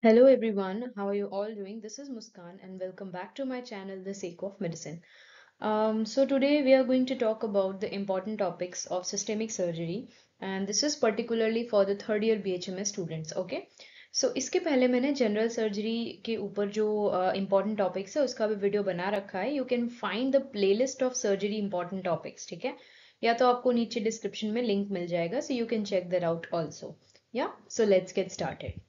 Hello everyone, how are you all doing? This is Muskan and welcome back to my channel, The Sake of Medicine. So today we are going to talk about the important topics of systemic surgery and this is particularly for the third year BHMS students, okay? So इसके पहले मैंने general surgery के ऊपर जो important topics है उसका भी video बना रखा है. You can find the playlist of surgery important topics, ठीक है? या तो आपको नीचे डिस्क्रिप्शन में लिंक मिल जाएगा, so you can check that out also. Yeah, so let's get started.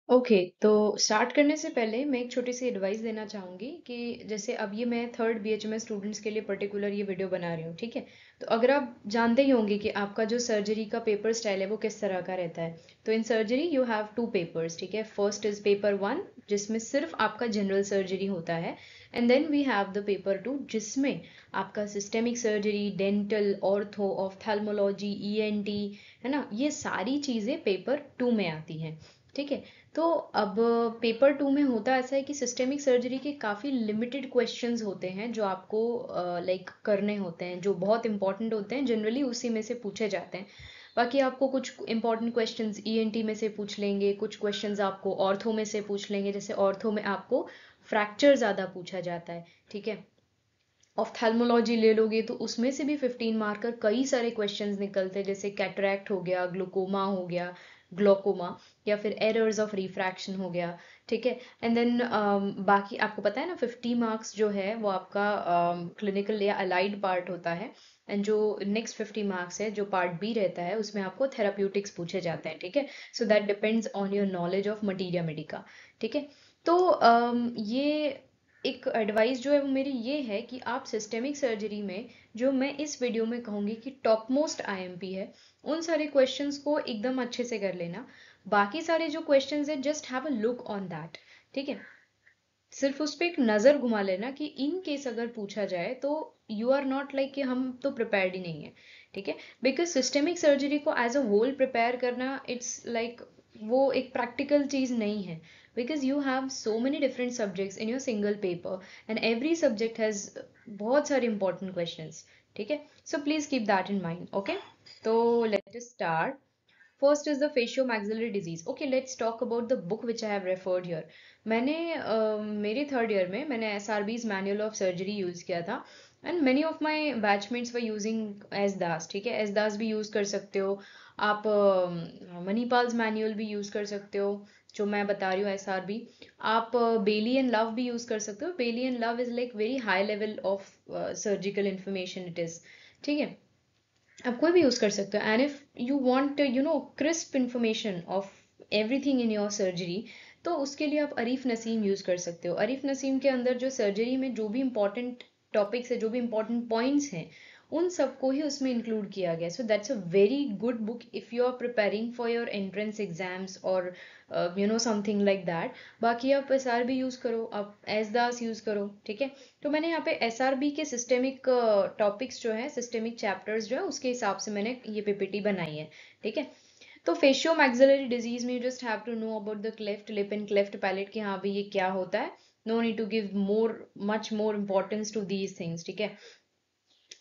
Okay तो स्टार्ट करने से पहले मैं एक छोटी सी एडवाइस देना चाहूँगी कि जैसे अब ये मैं थर्ड बीएचएमएस स्टूडेंट्स के लिए पर्टिकुलर ये वीडियो बना रही हूँ, ठीक है? तो अगर आप जानते ही होंगे कि आपका जो सर्जरी का पेपर स्टाइल है वो किस तरह का रहता है. तो in surgery you have two papers, ठीक है? फर्स्ट इज पेपर 1 जिसमें सिर्फ आपका जनरल सर्जरी होता है and then we have the paper 2 जिसमें आपका systemic surgery, dental, ortho, ophthalmology, ENT, है ना, ये सारी चीज़ें पेपर 2 में आती हैं, ठीक है? तो अब पेपर 2 में होता ऐसा है कि सिस्टेमिक सर्जरी के काफ़ी लिमिटेड क्वेश्चंस होते हैं जो आपको लाइक करने होते हैं, जो बहुत इंपॉर्टेंट होते हैं, जनरली उसी में से पूछे जाते हैं. बाकी आपको कुछ इंपॉर्टेंट क्वेश्चंस ईएनटी में से पूछ लेंगे, कुछ क्वेश्चंस आपको ऑर्थो में से पूछ लेंगे. जैसे ऑर्थो में आपको फ्रैक्चर ज़्यादा पूछा जाता है, ठीक है? ऑफ्थेल्मोलॉजी ले लोगे तो उसमें से भी 15 मार्कर कई सारे क्वेश्चंस निकलते हैं, जैसे कैटरैक्ट हो गया, ग्लूकोमा हो गया, ग्लोकोमा, या फिर एरर्स ऑफ रिफ्रैक्शन हो गया, ठीक है? एंड देन बाकी आपको पता है ना 50 मार्क्स जो है वो आपका क्लिनिकल या अलाइड पार्ट होता है एंड जो नेक्स्ट 50 मार्क्स है जो पार्ट बी रहता है उसमें आपको थेराप्यूटिक्स पूछे जाते हैं, ठीक है? So that depends on your knowledge of materia Medica, ठीक है? तो ये एक एडवाइस जो है वो मेरी ये है कि आप सिस्टेमिक सर्जरी में जो मैं इस वीडियो में कहूँगी कि टॉप मोस्ट आईएमपी है, उन सारे क्वेश्चंस को एकदम अच्छे से कर लेना. बाकी सारे जो क्वेश्चंस है just have a look on that, ठीक है? सिर्फ उस पर एक नज़र घुमा लेना कि इन केस अगर पूछा जाए तो यू आर नॉट लाइक कि हम तो प्रिपेयर्ड ही नहीं है, ठीक है? बिकॉज सिस्टेमिक सर्जरी को एज अ होल प्रिपेयर करना इट्स लाइक वो एक प्रैक्टिकल चीज़ नहीं है, because you have so many different subjects in your single paper and every subject has बहुत सारे इंपॉर्टेंट क्वेश्चंस, ठीक है? So please keep that in mind, okay? तो let us start. First is the facial-maxillary disease. Okay, let's talk about the book which I have referred here. मैंने मेरे third year में मैंने SRB's manual of surgery use किया था and many of my batchmates were using S Das, ठीक है? S दास भी use कर सकते हो आप, मनीपाल्स मैनुअल भी यूज़ कर सकते हो जो मैं बता रही हूँ SRB. आप बेली एंड लव भी यूज़ कर सकते हो. Bailey and Love is like very high level of surgical information it is, ठीक है? आप कोई भी यूज़ कर सकते हो and if you want crisp information of everything in your surgery तो उसके लिए आप अरीफ नसीम यूज़ कर सकते हो. अरीफ नसीम के अंदर जो सर्जरी में जो भी इंपॉर्टेंट टॉपिक्स है, जो भी इंपॉर्टेंट पॉइंट्स हैं, उन सबको ही उसमें इंक्लूड किया गया. So that's a very good book if you are preparing for your entrance exams और समथिंग लाइक दैट. बाकी आप SRB यूज़ करो, आप एस दास यूज़ करो, ठीक है? तो मैंने यहाँ पे SRB के सिस्टेमिक टॉपिक्स जो है, सिस्टेमिक चैप्टर्स जो है उसके हिसाब से मैंने ये PPT बनाई है, ठीक है? तो फेशियो मैक्सिलरी डिजीज में you just have to know about the cleft lip and cleft palate कि हाँ भाई ये क्या होता है. No need to give much more importance to these things, ठीक है?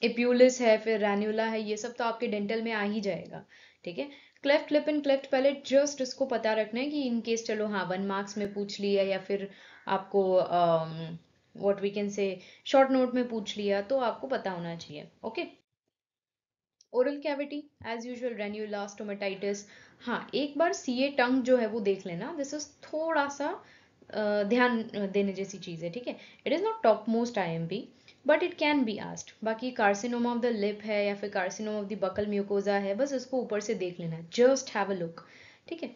एप्यूलिस है, फिर रैन्युला है, ये सब तो आपके डेंटल में आ ही जाएगा, ठीक है? Cleft lip and cleft palette just इसको पता रखना है कि इन केस चलो हाँ 1 मार्क्स में पूछ लिया या फिर आपको what we can say short note में पूछ लिया तो आपको पता होना चाहिए, okay? Oral cavity as usual ranula, stomatitis. हाँ, एक बार सीए टंग जो है वो देख लेना. दिस इज थोड़ा सा ध्यान देने जैसी चीज़ है, ठीक है? It is not top most IMP but it can be asked. बाकी कार्सिनोमा ऑफ द लिप है या फिर carcinoma of the buckle mucosa है, बस इसको ऊपर से देख लेना, जस्ट हैव अ लुक, ठीक है?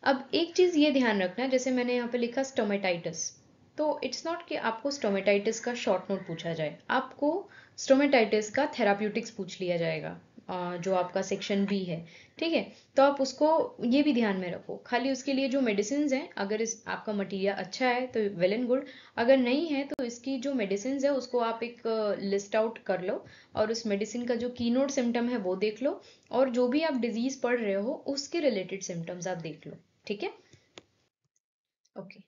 अब एक चीज़ ये ध्यान रखना, जैसे मैंने यहाँ पे लिखा स्टोमेटाइटिस, तो इट्स नॉट कि आपको स्टोमेटाइटिस का शॉर्ट नोट पूछा जाए, आपको स्टोमेटाइटिस का थेराप्यूटिक्स पूछ लिया जाएगा. जो आपका सेक्शन बी है, ठीक है। तो आप उसको ये भी ध्यान में रखो। खाली उसके लिए जो मेडिसिन हैं, अगर इस आपका मटीरियल अच्छा है तो वेल एंड गुड, अगर नहीं है तो इसकी जो मेडिसिन है उसको आप एक लिस्ट आउट कर लो, और उस मेडिसिन का जो कीनोट सिम्टम है वो देख लो, और जो भी आप डिजीज पढ़ रहे हो उसके रिलेटेड सिम्टम्स आप देख लो, ठीक है। ओके,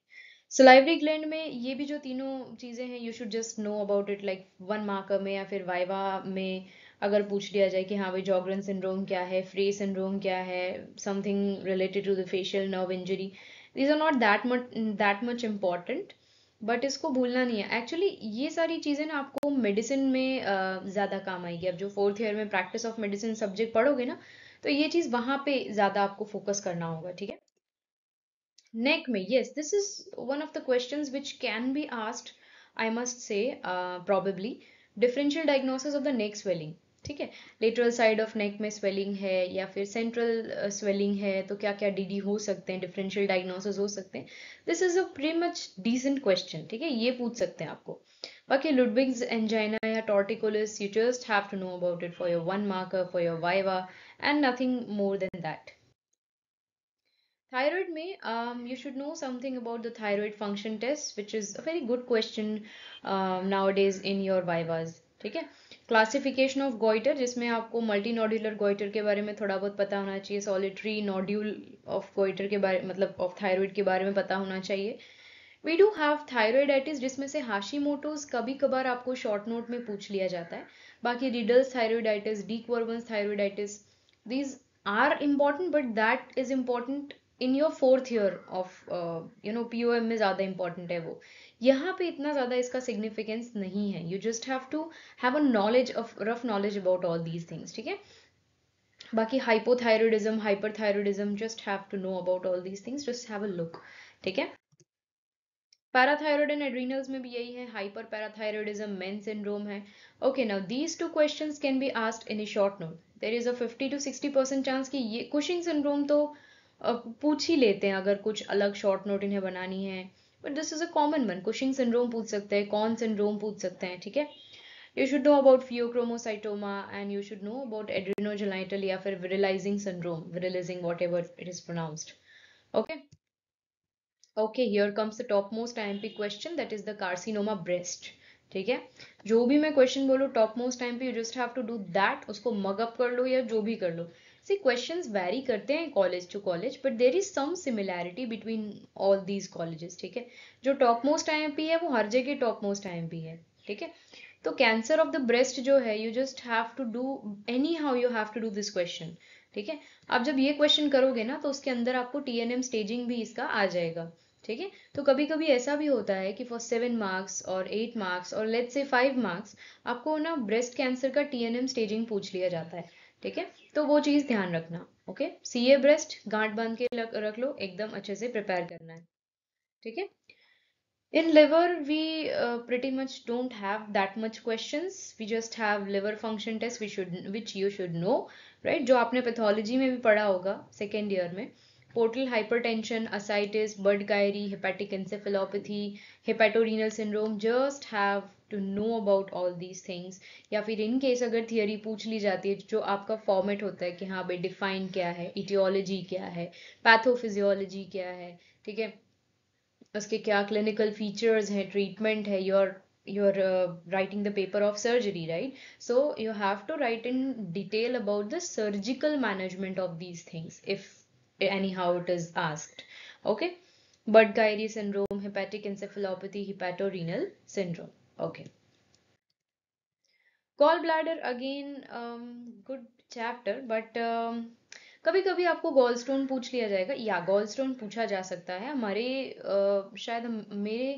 सलाइवरी ग्लैंड में ये भी जो तीनों चीजें हैं, you should just no about it, like one marker में या फिर वाइवा में अगर पूछ लिया जाए कि हाँ भाई जॉगरन सिंड्रोम क्या है, फ्रे सिंड्रोम क्या है, something related to the facial nerve injury, these are not that much important, but इसको भूलना नहीं है। एक्चुअली ये सारी चीजें ना आपको मेडिसिन में ज्यादा काम आएगी। अब जो फोर्थ ईयर में प्रैक्टिस ऑफ मेडिसिन सब्जेक्ट पढ़ोगे ना, तो ये चीज वहां पे ज्यादा आपको फोकस करना होगा, ठीक है। Neck में, yes, this is one of the questions which can be asked, I must say, probably. Differential diagnosis of the neck swelling, ठीक है। लेटरल साइड ऑफ नेक में स्वेलिंग है या फिर सेंट्रल स्वेलिंग है, तो क्या क्या डीडी हो सकते हैं, डिफरेंशियल डायग्नोसिस हो सकते हैं। This is a pretty much decent question, ठीक है, ये पूछ सकते हैं आपको। बाकी लुडविग्स एंजाइना या torticollis, you just have to know about it for your one marker for your viva, and nothing more than that. Thyroid में, you should know something about the thyroid function test, which is a very good question nowadays in your vivas, ठीक है। Classification of goitre, जिसमें आपको multi nodular goitre के बारे में थोड़ा बहुत पता होना चाहिए, सॉलिटरी नोड्यूल ऑफ गोइटर के बारे मतलब ऑफ थायराइड के बारे में पता होना चाहिए। वी डू हैव थायराइडाइटिस, जिसमें से हाशीमोटोज कभी कभार आपको शॉर्ट नोट में पूछ लिया जाता है। बाकी Riedel's thyroiditis, de Quervain's thyroiditis, these are important, but that is important in your fourth year of POM में ज़्यादा important है वो। यहाँ पे इतना ज़्यादा इसका significance नहीं है। You just have to have a knowledge of rough knowledge about all these things, ठीक है। बाकी hypothyroidism, hyperthyroidism, just have to know about all these things, just have a look, ठीक है। पैराथायरॉयड एंड एड्रीनल्स में भी यही है, hyperparathyroidism, MEN syndrome है। Okay, now these two questions can be asked in a short note. There is a 50 to 60% chance कि ये Cushing syndrome तो पूछ ही लेते हैं अगर कुछ अलग शॉर्ट नोट इन्हें बनानी है, but this is a common one. Cushing syndrome पूछ सकते हैं, कॉन सिंड्रोम पूछ सकते हैं, ठीक है। You should know about pheochromocytoma, and you should know about adrenogenital या फिर virilizing syndrome, virilizing whatever it is pronounced, okay. Okay, here comes the top most IMP question, that is the carcinoma breast, ठीक है। जो भी मैं question बोलूँ top most IMP, you just have to do that, उसको mug up कर लो या जो भी कर लो। सी क्वेश्चंस वैरी करते हैं college to college, but there is some similarity between all these colleges, ठीक है। जो टॉप मोस्ट आईएमपी है वो हर जगह टॉप मोस्ट आईएमपी है, ठीक है। तो कैंसर ऑफ द ब्रेस्ट जो है, you just have to do anyhow, you have to do this question, ठीक है। आप जब ये क्वेश्चन करोगे ना, तो उसके अंदर आपको टीएनएम स्टेजिंग भी इसका आ जाएगा, ठीक है। तो कभी कभी ऐसा भी होता है कि फॉर 7 मार्क्स और 8 मार्क्स और लेट्स से 5 मार्क्स आपको ना ब्रेस्ट कैंसर का टीएनएम स्टेजिंग पूछ लिया जाता है, ठीक है। तो वो चीज ध्यान रखना, ओके। सीए ब्रेस्ट गांठ बांध के रख लो, एकदम अच्छे से प्रिपेयर करना है, ठीक है। In liver, we pretty much don't have that much questions. We just have liver function test, which you should know, right? जो आपने पैथोलॉजी में भी पढ़ा होगा सेकेंड ईयर में, portal hypertension, ascites, Budd Chiari, hepatic encephalopathy, hepatorenal syndrome, just have to know about all these things. या फिर in case अगर थियरी पूछ ली जाती है, जो आपका फॉर्मेट होता है कि हाँ भाई डिफाइन क्या है, इटियोलॉजी क्या है, पैथोफिजियोलॉजी क्या है, ठीक है, उसके क्या क्लिनिकल फीचर्स हैं, ट्रीटमेंट है, you're writing the paper of surgery, right? So you have to write in detail about the surgical management of these things if anyhow it is asked, okay. Budd-Chiari syndrome, hepatic encephalopathy, hepatorenal syndrome, okay. Gallbladder again, good chapter, but कभी कभी आपको gall stone पूछ लिया जाएगा, या gall stone पूछा जा सकता है। हमारे शायद मेरे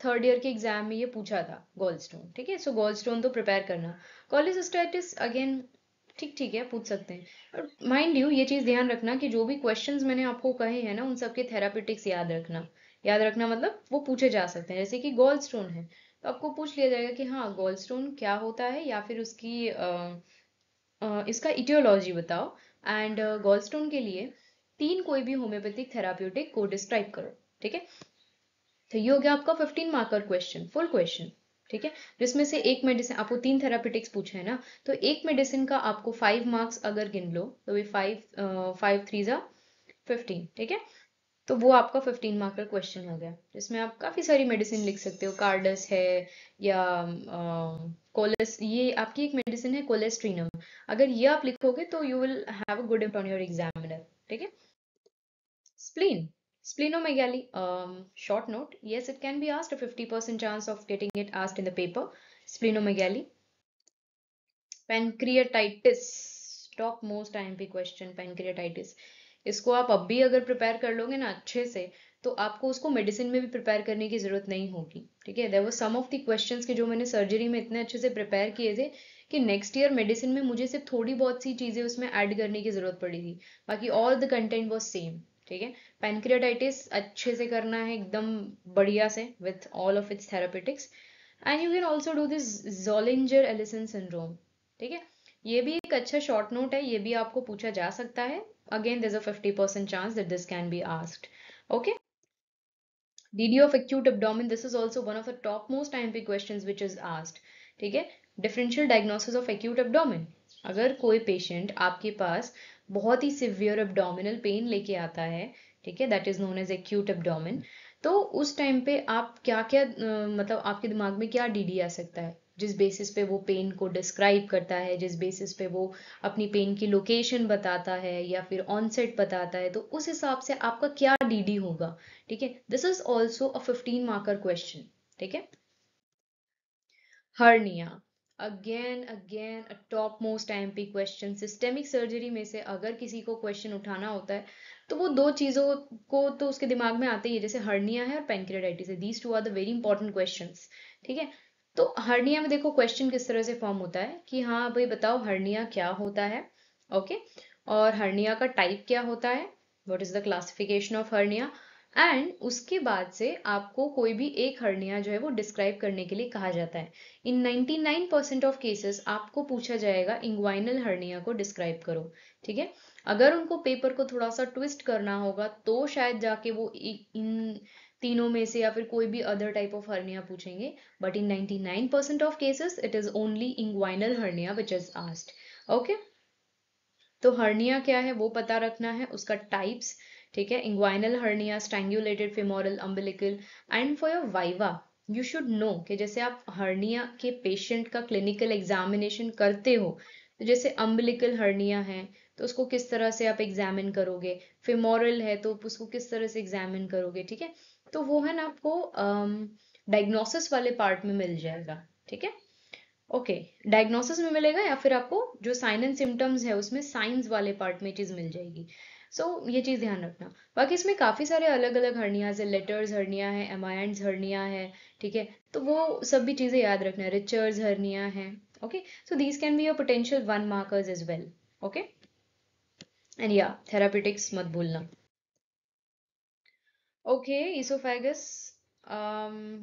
थर्ड ईयर के एग्जाम में ये पूछा था गॉल स्टोन, ठीक है। सो गॉल स्टोन तो प्रिपेयर करना। कॉलेसिस्टाइटिस अगेन ठीक ठीक है, पूछ सकते हैं। और माइंड यू ये चीज़ ध्यान रखना कि जो भी क्वेश्चंस मैंने आपको कहे हैं ना, उन सबके थेरापेटिक्स याद रखना। याद रखना मतलब वो पूछे जा सकते हैं। जैसे कि गॉल स्टोन है, तो आपको पूछ लिया जाएगा कि हाँ गॉल स्टोन क्या होता है, या फिर उसकी इसका इटियोलॉजी बताओ। एंड गॉलस्टोन के लिए 3 कोई भी होम्योपैथिक थेराप्यूटिक को डिस्क्राइब करो, ठीक है। तो ये हो गया आपका 15 मार्कर क्वेश्चन, फुल क्वेश्चन। ठीक है, जिसमें से एक मेडिसिन आपको 3 थेरापेटिक्स पूछे है ना, तो एक मेडिसिन का आपको 5 मार्क्स अगर गिन लो तो भी 5 3 15, ठीक है। तो वो आपका 15 मार्क का क्वेश्चन हो गया, जिसमें आप काफी सारी मेडिसिन लिख सकते हो। कार्डस है या कोलेस, ये आपकी एक मेडिसिन है कोलेस्ट्रीनम। अगर ये आप लिखोगे तो you will have a good impact on your examiner, ठीक है। Spleen. Splenomegaly. Short note. Yes, it can be asked. A 50% chance of getting it asked in the paper. Splenomegaly. Pancreatitis. Top most IMP question. Pancreatitis. इसको आप अब भी अगर prepare कर लोगे ना अच्छे से, तो आपको उसको मेडिसिन में भी प्रिपेयर करने की जरूरत नहीं होगी, ठीक है। There were some of the questions के जो मैंने सर्जरी में इतने अच्छे से प्रिपेयर किए थे कि नेक्स्ट ईयर मेडिसिन में मुझे सिर्फ थोड़ी बहुत सी चीजें उसमें ऐड करने की जरूरत पड़ी थी, बाकी all the content was same, ठीक है। पैनक्रियाटाइटिस अच्छे से करना है एकदम बढ़िया से with all of its therapeutics. And you can also do this Zollinger Ellison syndrome, ठीक है। ये भी एक अच्छा शॉर्ट नोट है, ये भी आपको पूछा जा सकता है। Again there's a 50% chance that this can be asked. Okay. DD of acute abdomen, this is also one of the topmost IMP questions which is asked. ठीक है, differential diagnosis of acute abdomen. अगर कोई patient आपके पास बहुत ही severe abdominal pen लेके आता है, ठीक है, that is known as acute abdomen, तो उस टाइम पे आप क्या क्या मतलब आपके दिमाग में क्या डीडी आ सकता है, जिस बेसिस पे वो पेन को डिस्क्राइब करता है, जिस बेसिस पे वो अपनी पेन की लोकेशन बताता है या फिर ऑनसेट बताता है, तो उस हिसाब से आपका क्या डीडी होगा, ठीक है। This is also a 15 marker question, ठीक है। Hernia, again again a top most IMP question. Systemic surgery में से अगर किसी को क्वेश्चन उठाना होता है तो वो दो चीजों को तो उसके दिमाग में आते ही है, जैसे हर्निया है और पेनक्रेटाइटिस है। These two are the very important questions, ठीक है। तो हर्निया में देखो क्वेश्चन किस तरह से फॉर्म होता है कि हाँ भाई बताओ हर्निया क्या होता है, ओके, और हर्निया का टाइप क्या होता है, what is the classification of hernia, and उसके बाद से आपको कोई भी एक हर्निया जो है वो डिस्क्राइब करने के लिए कहा जाता है। इन 99% ऑफ केसेस आपको पूछा जाएगा इंग्वाइनल हर्निया को डिस्क्राइब करो, ठीक है। अगर उनको पेपर को थोड़ा सा ट्विस्ट करना होगा तो शायद जाके वो इन तीनों में से या फिर कोई भी अदर टाइप ऑफ हर्निया पूछेंगे, but in 99% of cases it is only inguinal hernia which is asked, okay. तो हर्निया क्या है वो पता रखना है, उसका टाइप्स, ठीक है। Inguinal hernia, strangulated femoral, umbilical, and for your viva you should no कि जैसे आप हर्निया के पेशेंट का क्लिनिकल एग्जामिनेशन करते हो, तो जैसे अम्बिलिकल हर्निया है तो उसको किस तरह से आप एग्जामिन करोगे, फेमोरल है तो उसको किस तरह से एग्जामिन करोगे, ठीक है। तो वो है ना आपको डायग्नोसिस वाले पार्ट में मिल जाएगा, ठीक है। ओके, डायग्नोसिस में मिलेगा या फिर आपको जो साइन एंड सिम्टम्स है उसमें साइंस वाले पार्ट में चीज मिल जाएगी। सो ये चीज ध्यान रखना। बाकी इसमें काफी सारे अलग अलग हर्नियाज है, लेटर्स हर्निया है, एमायंस हर्निया है, ठीक है। तो वो सब भी चीजें याद रखना, रिचर्स हर्निया है, okay. So these can be your potential 1 markers as well, okay. And या थेरापेटिक्स मत भूलना। Okay, esophagus.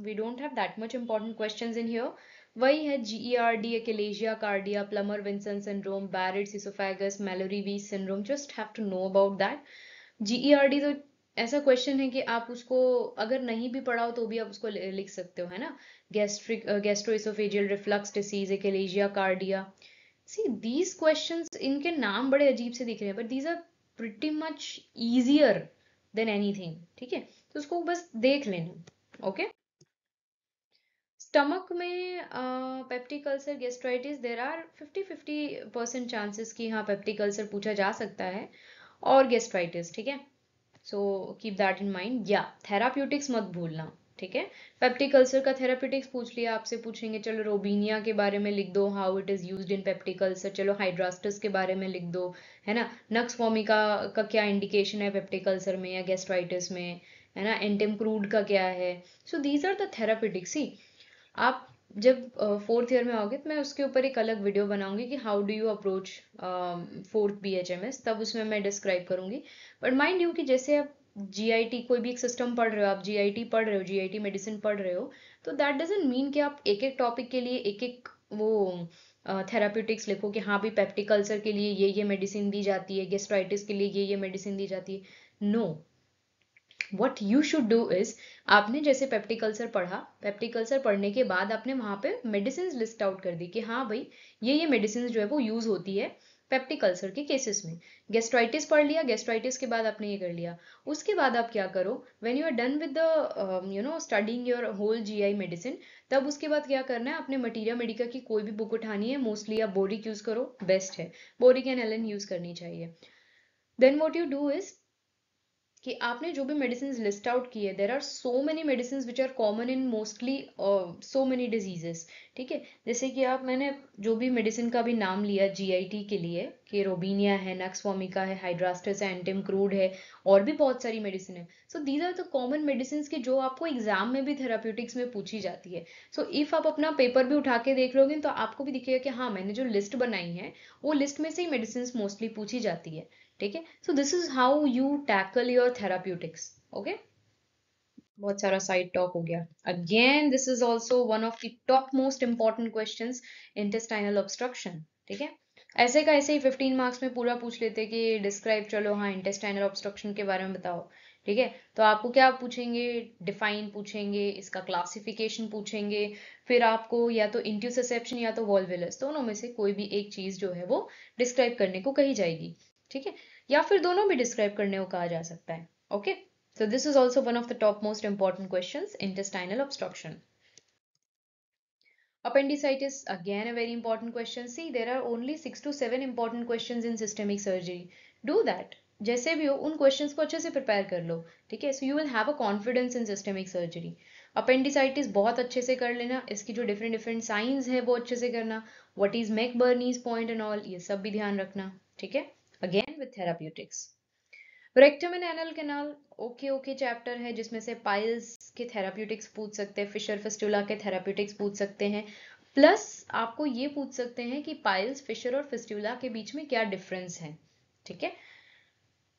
We don't have that much important questions in here. वही है GERD, achalasia cardia, Plummer-Vinson syndrome, Barrett's esophagus, Mallory-Weiss syndrome. Just have to know about that. GERD तो ऐसा question है कि आप उसको अगर नहीं भी पढ़ा हो तो भी आप उसको लिख सकते हो, है ना। Gastroesophageal reflux disease, achalasia cardia. See these questions, इनके नाम बड़े अजीब से दिख रहे हैं but these are pretty much easier than anything, ठीक है। तो उसको बस देख लेना, ओके। स्टमक में peptic ulcer, gastritis, there are 50-50% chances कि हाँ पेप्टिक अल्सर पूछा जा सकता है और गैस्ट्राइटिस, ठीक है। So keep that in mind. या थेराप्यूटिक्स मत भूलना, ठीक है। पेप्टिक अल्सर का थेराप्यूटिक्स पूछ लिया, आपसे पूछेंगे चलो रोबीनिया के बारे में लिख दो, how it is used in peptic ulcer, चलो हाइड्रास्टस के बारे में लिख दो, है ना। नक्स वोमिका का क्या इंडिकेशन है पेप्टिक अल्सर में या गैस्ट्राइटिस में, है ना। एंटेम क्रूड का क्या है। So these are the therapeutics. See आप जब 4th ईयर में आओगे तो मैं उसके ऊपर एक अलग वीडियो बनाऊंगी कि how do you approach 4th BHMS, तब उसमें मैं डिस्क्राइब करूंगी। बट माइंड यू कि जैसे आप जीआईटी कोई भी एक सिस्टम पढ़ रहे हो, आप जीआईटी पढ़ रहे हो, जीआईटी मेडिसिन पढ़ रहे हो, तो दैट डजंट मीन कि आप एक एक टॉपिक के लिए एक एक वो थेराप्यूटिक्स लिखो कि हाँ भी पेप्टिक अल्सर के लिए ये मेडिसिन दी जाती है, गेस्ट्राइटिस के लिए ये मेडिसिन दी जाती है। No, What you should do is, आपने जैसे पेप्टिक अल्सर पढ़ा, पेप्टिक अल्सर पढ़ने के बाद आपने वहां पे मेडिसिन लिस्ट आउट कर दी कि हाँ भाई ये मेडिसिन जो है वो यूज होती है पेप्टिक अल्सर के केसेस में। गैस्ट्राइटिस पढ़ लिया, गैस्ट्राइटिस के बाद आपने ये कर लिया। उसके बाद आप क्या करो, when you are done with the studying your whole GI medicine, तब उसके बाद क्या करना है, आपने मटीरिया मेडिका की कोई भी बुक उठानी है, मोस्टली आप बोरिक यूज करो, बेस्ट है, बोरिक एंड एलन यूज करनी चाहिए। Then what you do is कि आपने जो भी मेडिसिन लिस्ट आउट की है, there are so many medicine which are common in mostly so many diseases. ठीक है, जैसे कि आप, मैंने जो भी मेडिसिन का भी नाम लिया जीआईटी के लिए, कि रोबीनिया है, नक्स वोमिका है, हाइड्रास्टस है, एंटिम क्रूड है, और भी बहुत सारी मेडिसिन है। So these are the common medicine की जो आपको एग्जाम में भी थेराप्यूटिक्स में पूछी जाती है। सो इफ आप अपना पेपर भी उठा के देख लोगे तो आपको भी दिखेगा कि हाँ मैंने जो लिस्ट बनाई है वो लिस्ट में से ही मेडिसिन मोस्टली पूछी जाती है। ठीक है, so this is how you tackle your therapeutics. Okay, बहुत सारा साइड टॉक हो गया। Again this is also one of the top most important questions, intestinal obstruction. ठीक है, ऐसे का ऐसे ही 15 मार्क्स में पूरा पूछ लेते कि डिस्क्राइब, चलो हाँ इंटेस्टाइनल ऑब्स्ट्रक्शन के बारे में बताओ। ठीक है, तो आपको क्या पूछेंगे, डिफाइन पूछेंगे, इसका क्लासिफिकेशन पूछेंगे, फिर आपको या तो इंट्यूसिसेप्शन या तो वॉल्वुलस, दोनों में से कोई भी एक चीज जो है वो डिस्क्राइब करने को कही जाएगी। ठीक है, या फिर दोनों भी डिस्क्राइब करने को कहा जा सकता है। Okay, so this is also one of the top most important questions, intestinal obstruction. Appendicitis, again a very important question. See, there are only 6 to 7 important questions in systemic surgery. Do that. जैसे भी हो उन questions को अच्छे से prepare कर लो। ठीक है, so you will have a confidence in systemic surgery. Appendicitis बहुत अच्छे से कर लेना, इसकी जो डिफरेंट डिफरेंट साइंस है वो अच्छे से करना, what is McBurney's point and all, ये सब भी ध्यान रखना। ठीक है, again with therapeutics. Rectum and anal canal, okay okay chapter है जिसमें से पाइल्स के थेराप्यूटिक्स पूछ सकते हैं, फिशर फिस्टुला के थेराप्यूटिक्स पूछ सकते हैं, प्लस आपको ये पूछ सकते हैं कि पाइल्स, फिशर और फिस्टुला के बीच में क्या डिफरेंस है। ठीक है,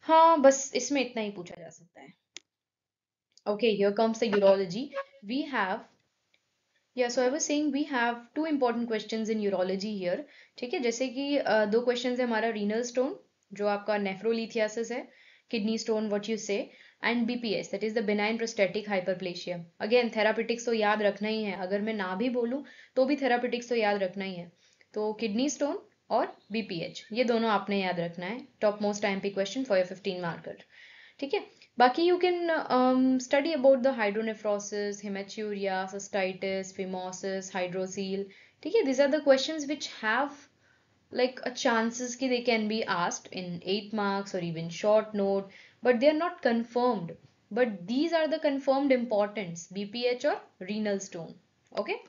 हाँ बस इसमें इतना ही पूछा जा सकता है। Okay, here comes the urology. We have, या so I was saying we have two important questions in urology here. ठीक है, जैसे कि दो क्वेश्चंस है हमारा, रीनल स्टोन जो आपका नेफ्रोलिथियासिस है, किडनी स्टोन व्हाट यू से, and BPS that is the benign prostatic hyperplasia. Again therapeutics तो याद रखना ही है, अगर मैं ना भी बोलूं तो भी थेरापेटिक्स तो याद रखना ही है। तो किडनी स्टोन और बीपीएच ये दोनों आपने याद रखना है, टॉप मोस्ट टाइम पे क्वेश्चन फॉर योर 15 मार्कर। ठीक है, बाकी you can study about the hydronephrosis, hematuria, cystitis, phimosis, hydrocele. ठीक है, these are the questions which have like a chances कि they can be asked in 8 marks or even short note, but they are not confirmed. But these are the confirmed importance, BPH or renal stone. Okay,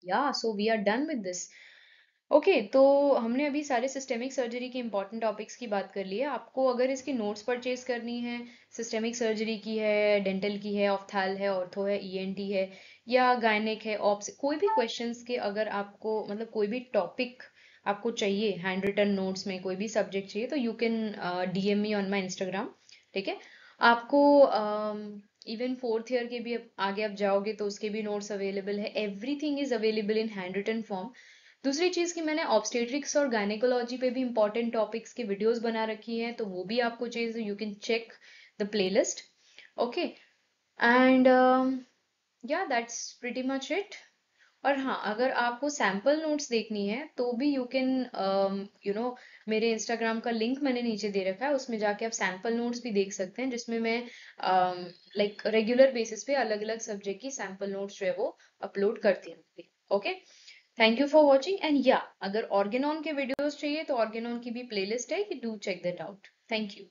yeah, so we are done with this. Okay तो हमने अभी सारे systemic surgery के important topics की बात कर ली है। आपको अगर इसकी नोट्स परचेज करनी है, सिस्टेमिक सर्जरी की है, डेंटल की है, ऑफ्थैल है, ऑर्थो है, ईएनटी है, या गायनेक है, ऑप्स, कोई भी क्वेश्चंस के अगर आपको मतलब कोई भी टॉपिक आपको चाहिए हैंड रिटन नोट्स में, कोई भी सब्जेक्ट चाहिए, तो you can DM me on my Instagram. ठीक है, आपको इवन फोर्थ ईयर के भी आगे आप जाओगे तो उसके भी नोट्स अवेलेबल है, everything is available in handwritten form. दूसरी चीज कि मैंने ऑब्स्टेट्रिक्स और गायनेकोलॉजी पे भी इंपॉर्टेंट टॉपिक्स की वीडियोस बना रखी हैं, तो वो भी आपको चाहिए तो you can check the playlist. Okay, and या दैट्स प्रीटी मच इट। और हाँ, अगर आपको सैम्पल नोट्स देखनी है तो भी यू कैन मेरे इंस्टाग्राम का लिंक मैंने नीचे दे रखा है, उसमें जाके आप सैम्पल नोट्स भी देख सकते हैं, जिसमें मैं लाइक रेगुलर बेसिस पे अलग अलग सब्जेक्ट की सैम्पल नोट्स जो है वो अपलोड करती हूँ। Okay, thank you for watching, and या अगर ऑर्गेनॉन के वीडियोस चाहिए तो ऑर्गेनॉन की भी प्लेलिस्ट है, कि do check that out. Thank you.